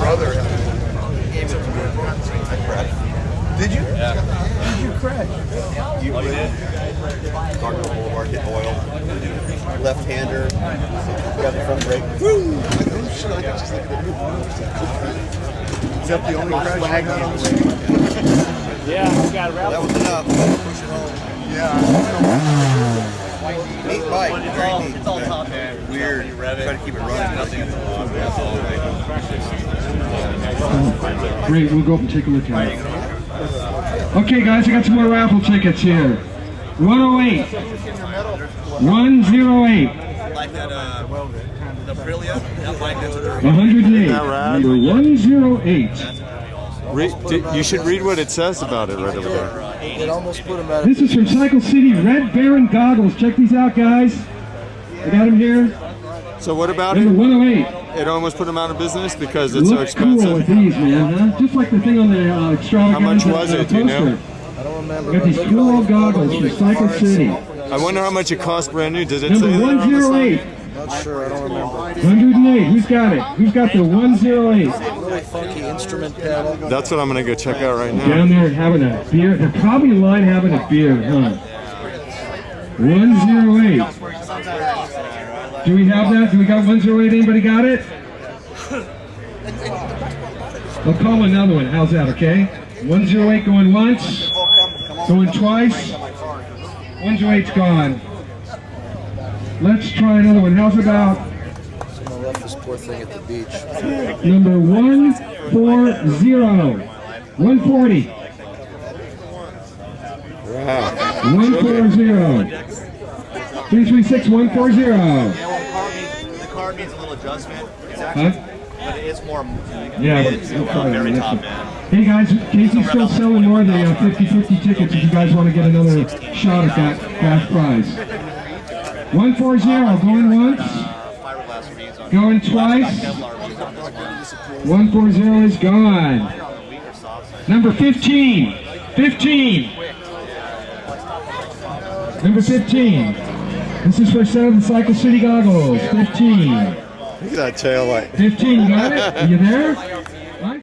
brother. Did you? Yeah. Did you crash? You did? Cardinal Boulevard, hit oil. Left-hander. Got the front brake. Woo! Oh shit, I got just like the new one. Is that the only crash I got on the way? Yeah, we got a That was enough. Push it home. Yeah. Neat bike. Very neat. It's all top end. Weird. Try to keep it running. Nothing at the bottom. That's all right. Great, we'll go up and take a look at it. Okay guys, I got some more raffle tickets here. 108. 108. Like that, the Aprilia, that bike that's 108. Number 108. You should read what it says about it right over there. It almost put him out. This is from Cycle City Red Baron goggles. Check these out, guys. I got them here. So what about Number it? 108. It almost put them out of business because it's so Looks cool with expensive. these, man, huh? Just like the thing on the extravagant How much was it, do you know? I don't remember. Got these cool old goggles from Cycle City. I wonder how much it cost brand new. Does it Number say that on the 108. Not sure. I don't remember. 108. Who's got it? Who's got the 108? Really funky instrument pedal. side? That's what I'm going to go check out right now. Down there having a beer. They're probably in line having a beer, huh? 108. Do we have that? Do we got 108? Anybody got it? I'll call another one. How's that, okay? 108 going once. Going twice. 108's gone. Let's try another one. How's about Someone left this poor thing at the beach. number 140? 140. Wow. 140. 336 140. The card needs a little adjustment. It's actually, but it is more Yeah, mid to very top end. Hey guys, Casey's still selling more of the 50-50 tickets if you guys want to get another shot at that cash prize. 140, going once, Fiberglass reeds on going twice. Kevlar reeds on this one. 140 is gone. Number 15. 15. Number 15. This is for 7 Cycle City goggles. 15. Look at that tail light. 15, you got it? Are you there?